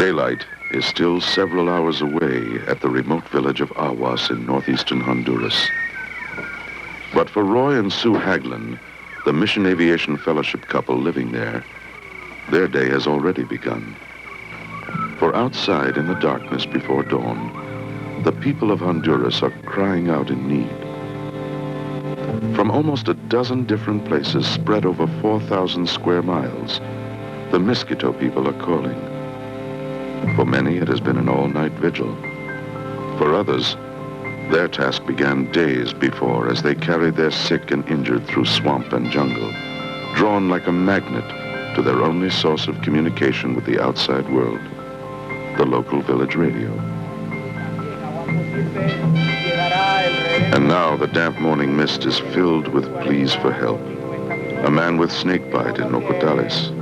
Daylight is still several hours away at the remote village of Ahuas in northeastern Honduras. But for Roy and Sue Haglin, the Mission Aviation Fellowship couple living there, their day has already begun. For outside in the darkness before dawn, the people of Honduras are crying out in need. From almost a dozen different places spread over 4,000 square miles, the Miskito people are calling. For many, it has been an all-night vigil. For others, their task began days before as they carried their sick and injured through swamp and jungle, drawn like a magnet to their only source of communication with the outside world, the local village radio. And now the damp morning mist is filled with pleas for help. A man with snakebite in Nocotales,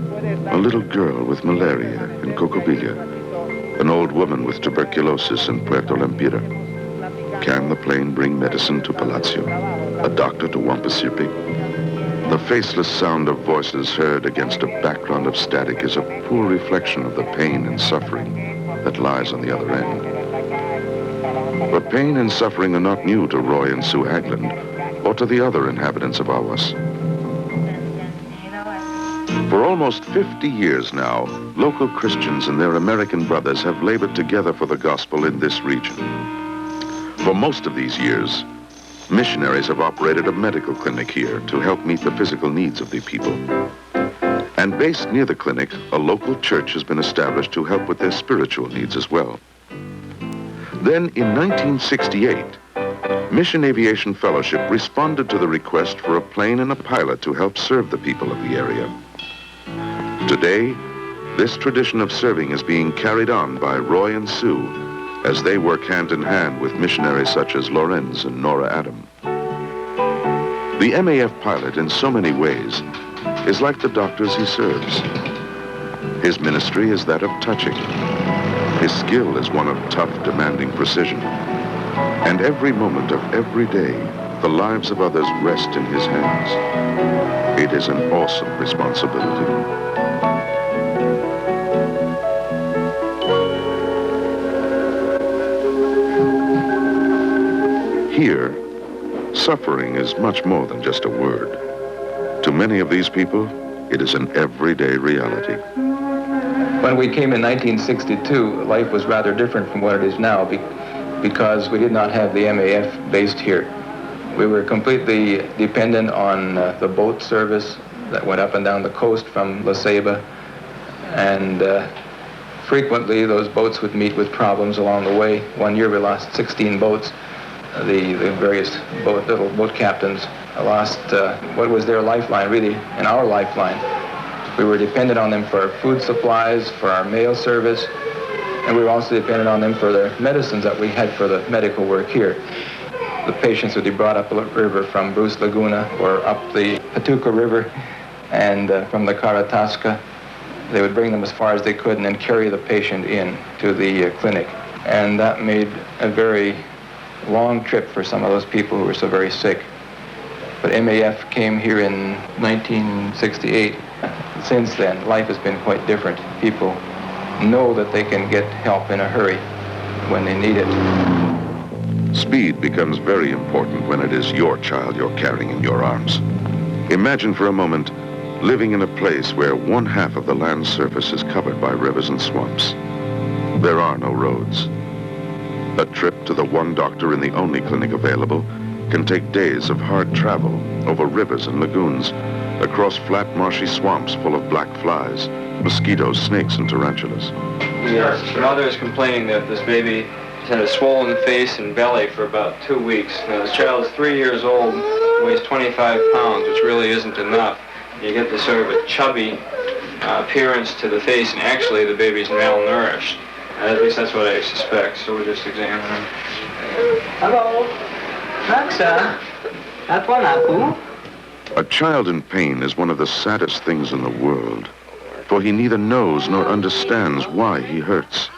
a little girl with malaria in Cocobilla, an old woman with tuberculosis in Puerto Lempira. Can the plane bring medicine to Palacio? A doctor to Wampasirpi? The faceless sound of voices heard against a background of static is a poor reflection of the pain and suffering that lies on the other end. But pain and suffering are not new to Roy and Sue Haglin or to the other inhabitants of Ahuas. For almost 50 years now, local Christians and their American brothers have labored together for the gospel in this region. For most of these years, missionaries have operated a medical clinic here to help meet the physical needs of the people. And based near the clinic, a local church has been established to help with their spiritual needs as well. Then in 1968, Mission Aviation Fellowship responded to the request for a plane and a pilot to help serve the people of the area. Today, this tradition of serving is being carried on by Roy and Sue as they work hand in hand with missionaries such as Lorenz and Nora Adam. The MAF pilot, in so many ways, is like the doctors he serves. His ministry is that of touching. His skill is one of tough, demanding precision. And every moment of every day, the lives of others rest in his hands. It is an awesome responsibility. Here, suffering is much more than just a word. To many of these people, it is an everyday reality. When we came in 1962, life was rather different from what it is now because we did not have the MAF based here. We were completely dependent on the boat service that went up and down the coast from La Ceiba, and frequently those boats would meet with problems along the way. One year we lost 16 boats. The various little boat captains lost what was their lifeline, really, and our lifeline. We were dependent on them for food supplies, for our mail service, and we were also dependent on them for the medicines that we had for the medical work here. The patients would be brought up the river from Bruce Laguna or up the Patuca River, and from the Caratasca. They would bring them as far as they could and then carry the patient in to the clinic. And that made a very long trip for some of those people who were so very sick. But MAF came here in 1968. Since then, life has been quite different. People know that they can get help in a hurry when they need it. Speed becomes very important when it is your child you're carrying in your arms. Imagine for a moment living in a place where one half of the land surface is covered by rivers and swamps. There are no roads. A trip to the one doctor in the only clinic available can take days of hard travel over rivers and lagoons, across flat, marshy swamps full of black flies, mosquitoes, snakes, and tarantulas. The mother is complaining that this baby has had a swollen face and belly for about 2 weeks. Now, this child is 3 years old, weighs 25 pounds, which really isn't enough. You get this sort of a chubby appearance to the face, and actually the baby's malnourished. At least that's what I suspect, so we'll just examine him. Hello, Raksa. Atwanaku. A child in pain is one of the saddest things in the world, for he neither knows nor understands why he hurts,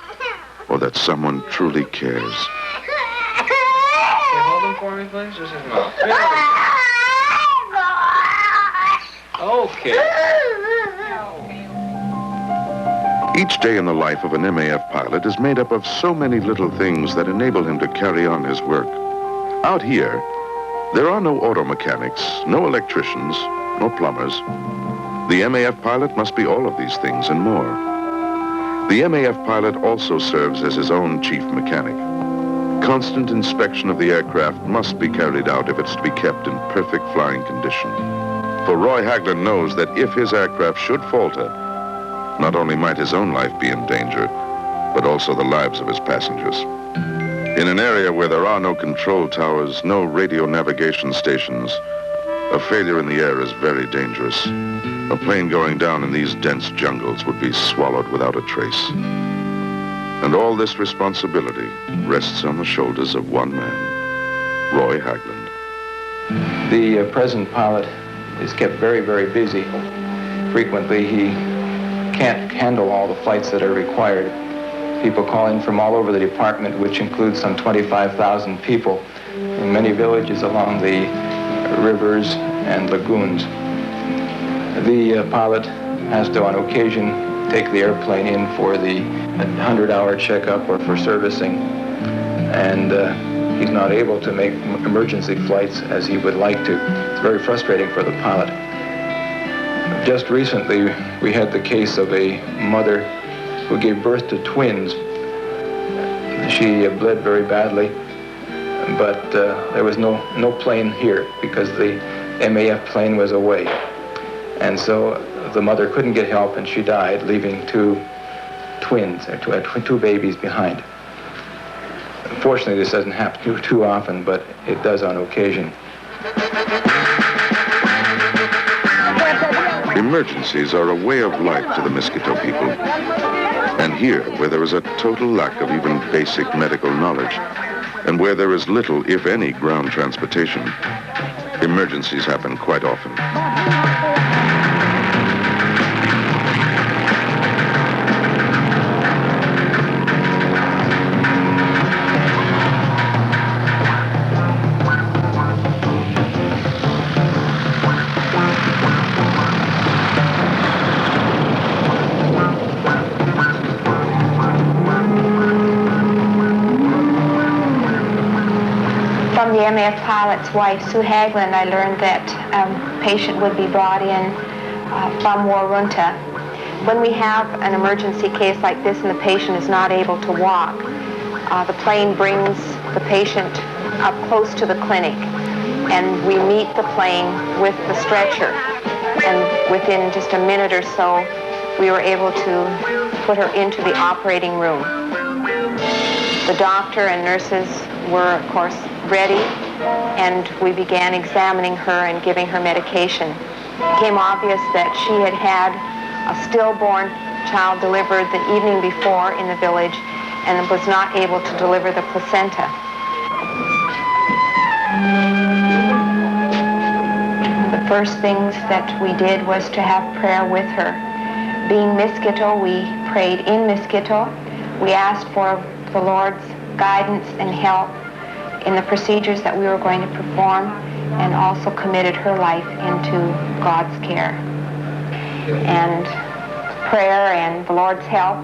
or that someone truly cares. Okay, hold him for me, please. Just his mouth. Okay. Each day in the life of an MAF pilot is made up of so many little things that enable him to carry on his work. Out here, there are no auto mechanics, no electricians, no plumbers. The MAF pilot must be all of these things and more. The MAF pilot also serves as his own chief mechanic. Constant inspection of the aircraft must be carried out if it's to be kept in perfect flying condition. For Roy Haglund knows that if his aircraft should falter, not only might his own life be in danger, but also the lives of his passengers. In an area where there are no control towers, no radio navigation stations, a failure in the air is very dangerous. A plane going down in these dense jungles would be swallowed without a trace. And all this responsibility rests on the shoulders of one man, Roy Haglund. The present pilot is kept very, very busy. Frequently, he can't handle all the flights that are required. People call in from all over the department, which includes some 25,000 people in many villages along the rivers and lagoons. The pilot has to, on occasion, take the airplane in for the 100-hour checkup or for servicing, and he's not able to make emergency flights as he would like to. It's very frustrating for the pilot. Just recently, we had the case of a mother who gave birth to twins. She bled very badly, but there was no plane here because the MAF plane was away. And so the mother couldn't get help, and she died, leaving two twins, two babies behind. Unfortunately, this doesn't happen too often, but it does on occasion. Emergencies are a way of life to the Miskito people. And here, where there is a total lack of even basic medical knowledge, and where there is little, if any, ground transportation, emergencies happen quite often. From the MAF pilot's wife, Sue Haglund, I learned that a patient would be brought in from Warunta. When we have an emergency case like this and the patient is not able to walk, the plane brings the patient up close to the clinic, and we meet the plane with the stretcher. And within just a minute or so, we were able to put her into the operating room. The doctor and nurses were, of course, ready, and we began examining her and giving her medication. It became obvious that she had had a stillborn child delivered the evening before in the village and was not able to deliver the placenta. The first things that we did was to have prayer with her. Being Miskito, we prayed in Miskito. We asked for the Lord's guidance and help in the procedures that we were going to perform, and also committed her life into God's care. And prayer and the Lord's help,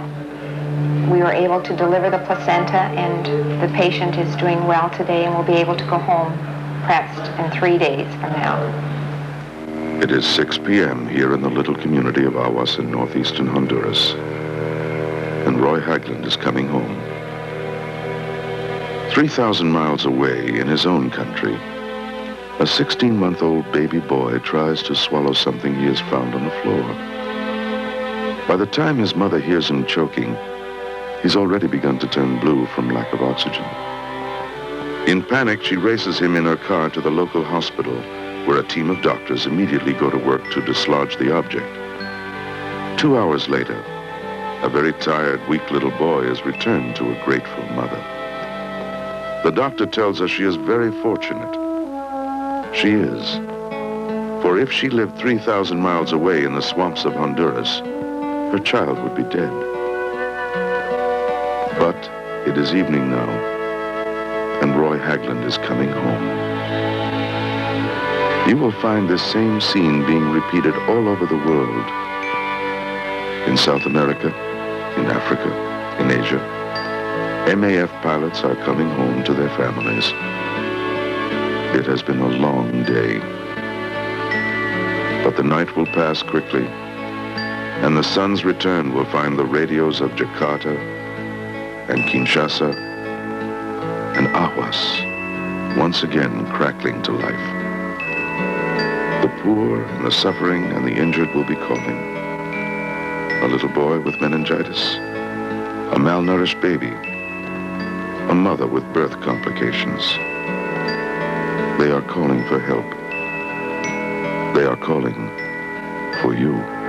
we were able to deliver the placenta, and the patient is doing well today and will be able to go home perhaps in 3 days from now. It is 6 p.m. here in the little community of Ahuas in northeastern Honduras, and Roy Haglund is coming home. 3,000 miles away in his own country, a 16-month-old baby boy tries to swallow something he has found on the floor. By the time his mother hears him choking, he's already begun to turn blue from lack of oxygen. In panic, she races him in her car to the local hospital, where a team of doctors immediately go to work to dislodge the object. 2 hours later, a very tired, weak little boy is returned to a grateful mother. The doctor tells us she is very fortunate. She is. For if she lived 3,000 miles away in the swamps of Honduras, her child would be dead. But it is evening now, and Roy Haglund is coming home. You will find this same scene being repeated all over the world. In South America, in Africa, in Asia, MAF pilots are coming home to their families. It has been a long day, but the night will pass quickly, and the sun's return will find the radios of Jakarta and Kinshasa and Ahuas once again crackling to life. The poor and the suffering and the injured will be calling. A little boy with meningitis, a malnourished baby, a mother with birth complications. They are calling for help. They are calling for you.